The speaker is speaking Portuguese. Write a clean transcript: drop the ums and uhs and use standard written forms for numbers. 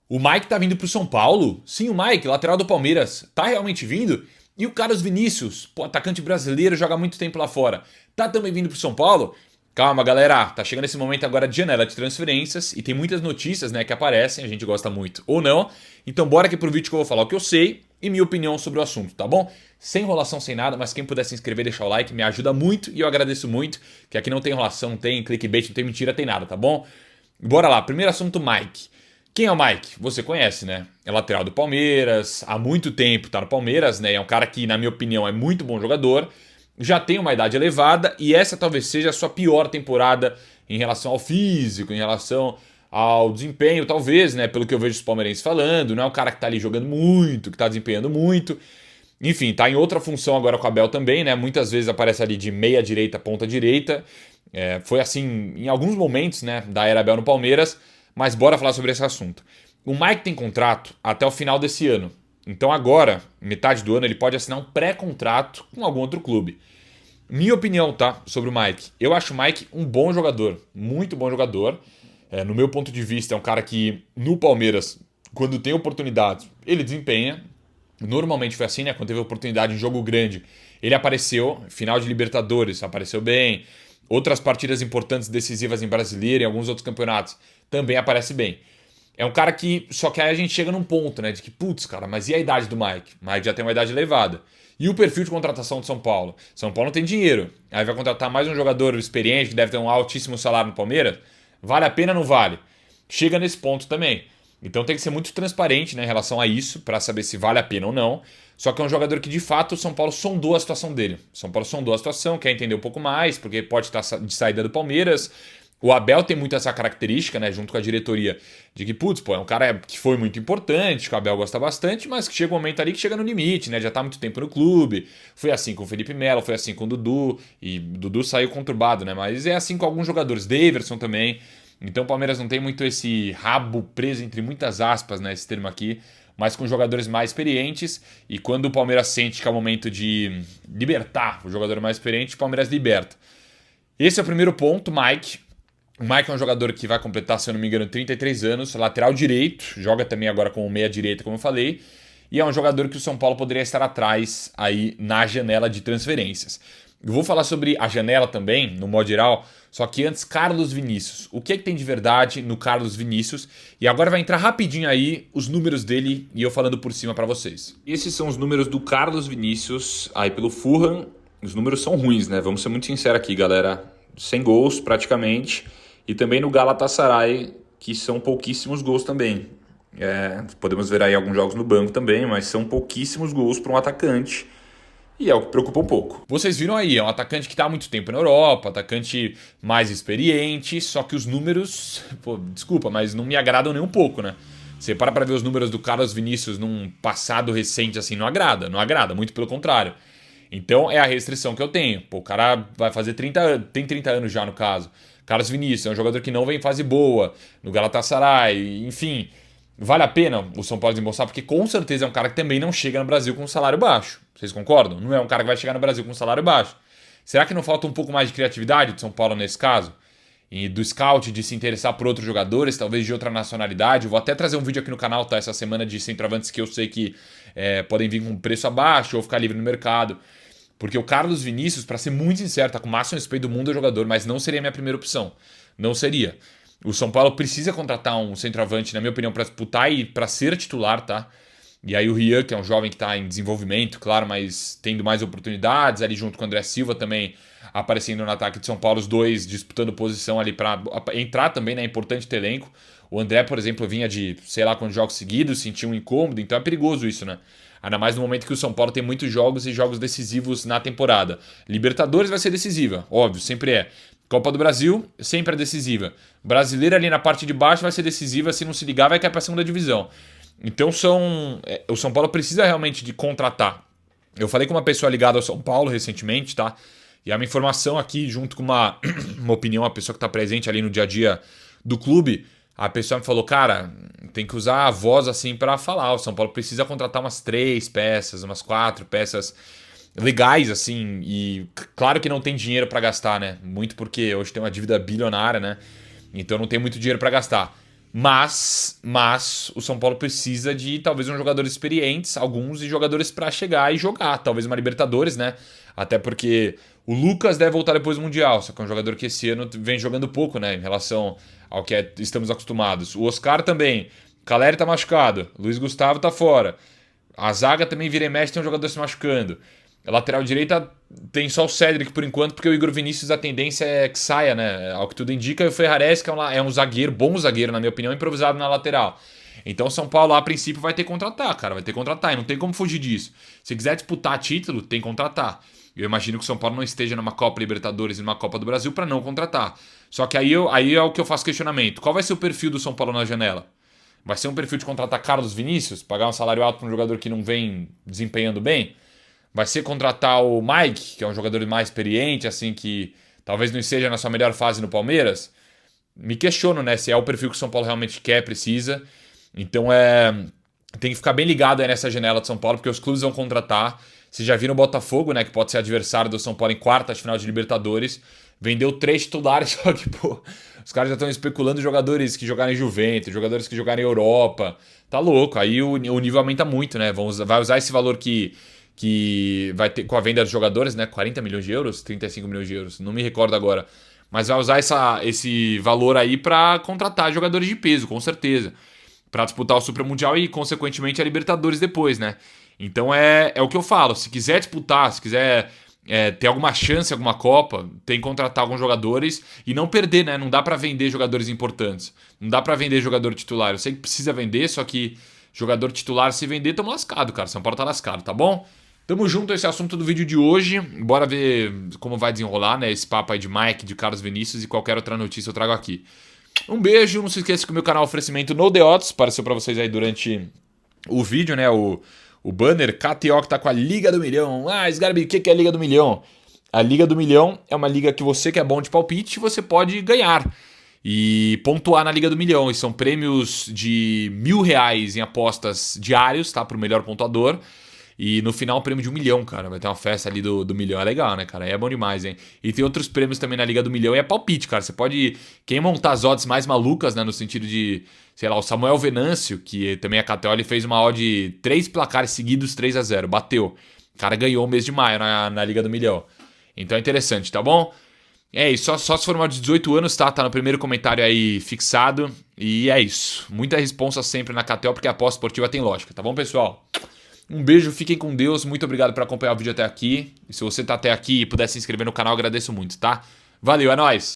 O Mike tá vindo pro São Paulo? Sim, o Mike, lateral do Palmeiras, tá realmente vindo? E o Carlos Vinícius, pô, atacante brasileiro, joga há muito tempo lá fora, tá também vindo pro São Paulo? Calma, galera, tá chegando esse momento agora de janela de transferências e tem muitas notícias, né, que aparecem, a gente gosta muito ou não. Então bora aqui pro vídeo que eu vou falar o que eu sei e minha opinião sobre o assunto, tá bom? Sem enrolação, sem nada, mas quem puder se inscrever, deixar o like, me ajuda muito e eu agradeço muito, que aqui não tem enrolação, não tem clickbait, não tem mentira, tem nada, tá bom? Bora lá, primeiro assunto, Mike. Quem é o Mike? Você conhece, né? É lateral do Palmeiras, há muito tempo tá no Palmeiras, né? É um cara que, na minha opinião, é muito bom jogador, já tem uma idade elevada e essa talvez seja a sua pior temporada em relação ao físico, em relação ao desempenho, talvez, né? Pelo que eu vejo os palmeirenses falando, não é um cara que tá ali jogando muito, que tá desempenhando muito. Enfim, tá em outra função agora com o Abel também, né? Muitas vezes aparece ali de meia direita, ponta direita. Foi assim em alguns momentos, né, da era Abel no Palmeiras, mas bora falar sobre esse assunto. O Mike tem contrato até o final desse ano. Então agora, metade do ano, ele pode assinar um pré-contrato com algum outro clube. Minha opinião, tá, sobre o Mike. Eu acho o Mike um bom jogador, muito bom jogador. No meu ponto de vista, é um cara que no Palmeiras, quando tem oportunidade, ele desempenha. Normalmente foi assim, né? Quando teve oportunidade em jogo grande, ele apareceu. Final de Libertadores, apareceu bem. Outras partidas importantes, decisivas em Brasileiro e em alguns outros campeonatos, também aparece bem. É um cara que. Só que aí a gente chega num ponto, né? De que, putz, cara, mas e a idade do Mike? O Mike já tem uma idade elevada. E o perfil de contratação de São Paulo? São Paulo não tem dinheiro. Aí vai contratar mais um jogador experiente que deve ter um altíssimo salário no Palmeiras. Vale a pena ou não vale? Chega nesse ponto também. Então tem que ser muito transparente, né, em relação a isso, para saber se vale a pena ou não. Só que é um jogador que de fato o São Paulo sondou a situação dele. O São Paulo sondou a situação, quer entender um pouco mais, porque pode estar de saída do Palmeiras. O Abel tem muito essa característica, né, junto com a diretoria, de que, putz, pô, é um cara que foi muito importante, que o Abel gosta bastante, mas que chega um momento ali que chega no limite, né, já tá há muito tempo no clube. Foi assim com o Felipe Melo, foi assim com o Dudu, e o Dudu saiu conturbado, né, mas é assim com alguns jogadores, Daverson também. Então o Palmeiras não tem muito esse rabo preso entre muitas aspas, né, esse termo aqui, mas com jogadores mais experientes. E quando o Palmeiras sente que é o momento de libertar o jogador mais experiente, o Palmeiras liberta. Esse é o primeiro ponto, Mike. O Mike é um jogador que vai completar, se eu não me engano, 33 anos, lateral direito, joga também agora como meia direita, como eu falei. E é um jogador que o São Paulo poderia estar atrás aí na janela de transferências. Eu vou falar sobre a janela também, no modo geral, só que antes, Carlos Vinícius. O que é que tem de verdade no Carlos Vinícius? E agora vai entrar rapidinho aí os números dele e eu falando por cima para vocês. Esses são os números do Carlos Vinícius aí pelo Fulham. Os números são ruins, né? Vamos ser muito sinceros aqui, galera. 100 gols praticamente. E também no Galatasaray, que são pouquíssimos gols também. Podemos ver aí alguns jogos no banco também, mas são pouquíssimos gols para um atacante. E é o que preocupa um pouco. Vocês viram aí, é um atacante que está há muito tempo na Europa, atacante mais experiente, só que os números, pô, desculpa, mas não me agradam nem um pouco, né? Você para ver os números do Carlos Vinícius num passado recente assim, não agrada, muito pelo contrário. Então é a restrição que eu tenho. Pô, o cara vai fazer 30 anos, tem 30 anos já no caso. Carlos Vinícius é um jogador que não vem em fase boa, no Galatasaray, enfim. Vale a pena o São Paulo desembolsar, porque com certeza é um cara que também não chega no Brasil com um salário baixo. Vocês concordam? Não é um cara que vai chegar no Brasil com um salário baixo. Será que não falta um pouco mais de criatividade do São Paulo nesse caso? E do scout de se interessar por outros jogadores, talvez de outra nacionalidade. Eu vou até trazer um vídeo aqui no canal, tá? Essa semana de centroavantes que eu sei que podem vir com preço abaixo ou ficar livre no mercado. Porque o Carlos Vinícius, para ser muito sincero, tá com o máximo respeito do mundo ao jogador, mas não seria a minha primeira opção. Não seria. O São Paulo precisa contratar um centroavante, na minha opinião, para disputar e para ser titular, tá? E aí o Rian, que é um jovem que está em desenvolvimento, claro, mas tendo mais oportunidades, ali junto com o André Silva também aparecendo no ataque de São Paulo, os dois disputando posição ali para entrar também, né? É importante ter elenco. O André, por exemplo, vinha de sei lá quantos jogos seguidos, sentia um incômodo, então é perigoso isso, né? Ainda mais no momento que o São Paulo tem muitos jogos e jogos decisivos na temporada. Libertadores vai ser decisiva, óbvio, sempre é. Copa do Brasil sempre é decisiva. Brasileira ali na parte de baixo vai ser decisiva, se não se ligar vai cair para a segunda divisão. Então o São Paulo precisa realmente de contratar. Eu falei com uma pessoa ligada ao São Paulo recentemente, tá? E a minha informação aqui, junto com uma opinião, uma pessoa que está presente ali no dia a dia do clube, a pessoa me falou, cara, tem que usar a voz assim para falar. O São Paulo precisa contratar umas 3 peças, umas 4 peças legais, assim. E claro que não tem dinheiro para gastar, né? Muito porque hoje tem uma dívida bilionária, né? Então não tem muito dinheiro para gastar. Mas o São Paulo precisa de talvez uns jogadores experientes, alguns, e jogadores pra chegar e jogar. Talvez uma Libertadores, né? Até porque o Lucas deve voltar depois do Mundial, só que é um jogador que esse ano vem jogando pouco, né? Em relação ao que estamos acostumados. O Oscar também. Caleri tá machucado. Luiz Gustavo tá fora. A zaga também vira e mexe, tem um jogador se machucando. A lateral direita tem só o Cédric por enquanto, porque o Igor Vinícius a tendência é que saia, né? Ao que tudo indica, e o Ferrares, que é um zagueiro, bom zagueiro, na minha opinião, improvisado na lateral. Então o São Paulo, a princípio, vai ter que contratar, cara. Vai ter que contratar, e não tem como fugir disso. Se quiser disputar título, tem que contratar. Eu imagino que o São Paulo não esteja numa Copa Libertadores e numa Copa do Brasil para não contratar. Só que aí é o que eu faço questionamento. Qual vai ser o perfil do São Paulo na janela? Vai ser um perfil de contratar Carlos Vinícius? Pagar um salário alto para um jogador que não vem desempenhando bem? Vai ser contratar o Mike, que é um jogador mais experiente, assim, que talvez não esteja na sua melhor fase no Palmeiras? Me questiono, né, se é o perfil que o São Paulo realmente quer, precisa. Então tem que ficar bem ligado aí nessa janela de São Paulo, porque os clubes vão contratar. Vocês já viram o Botafogo, né, que pode ser adversário do São Paulo em quartas de final de Libertadores. Vendeu 3 titulares, só que, pô, os caras já estão especulando jogadores que jogarem em Juventus, jogadores que jogarem em Europa. Tá louco, aí o nível aumenta muito, né? Vai usar esse valor que vai ter com a venda dos jogadores, né? 40 milhões de euros, 35 milhões de euros, não me recordo agora. Mas vai usar esse valor aí para contratar jogadores de peso, com certeza. Para disputar o Super Mundial e, consequentemente, a Libertadores depois, né? Então é o que eu falo. Se quiser disputar, se quiser ter alguma chance, alguma Copa, tem que contratar alguns jogadores e não perder, né? Não dá para vender jogadores importantes. Não dá para vender jogador titular. Eu sei que precisa vender, só que jogador titular, se vender, tamo lascado, cara. São Paulo tá lascado, tá bom? Tamo junto a esse assunto do vídeo de hoje. Bora ver como vai desenrolar, né? Esse papo aí de Mike, de Carlos Vinícius e qualquer outra notícia eu trago aqui. Um beijo, não se esqueça que o meu canal oferecimento No The Odds apareceu pra vocês aí durante o vídeo, né? O banner KTO que tá com a Liga do Milhão. Ah, Sgarbi, o que é a Liga do Milhão? A Liga do Milhão é uma liga que você que é bom de palpite, você pode ganhar e pontuar na Liga do Milhão. E são prêmios de R$ 1.000 em apostas diários, tá? Pro melhor pontuador. E no final um prêmio de 1 milhão, cara. Vai ter uma festa ali do milhão. É legal, né, cara? É bom demais, hein? E tem outros prêmios também na Liga do Milhão e é palpite, cara. Você pode... Quem montar as odds mais malucas, né? No sentido de... Sei lá, o Samuel Venâncio, que também é KTO, ele fez uma odd de 3 placares seguidos, 3-0. Bateu. O cara ganhou o mês de maio na Liga do Milhão. Então é interessante, tá bom? É isso. Só se for maior de 18 anos, tá? Tá no primeiro comentário aí fixado. E é isso. Muita responsa sempre na KTO, porque a aposta esportiva tem lógica, tá bom, pessoal? Um beijo, fiquem com Deus, muito obrigado por acompanhar o vídeo até aqui. E se você tá até aqui e puder se inscrever no canal, agradeço muito, tá? Valeu, é nóis!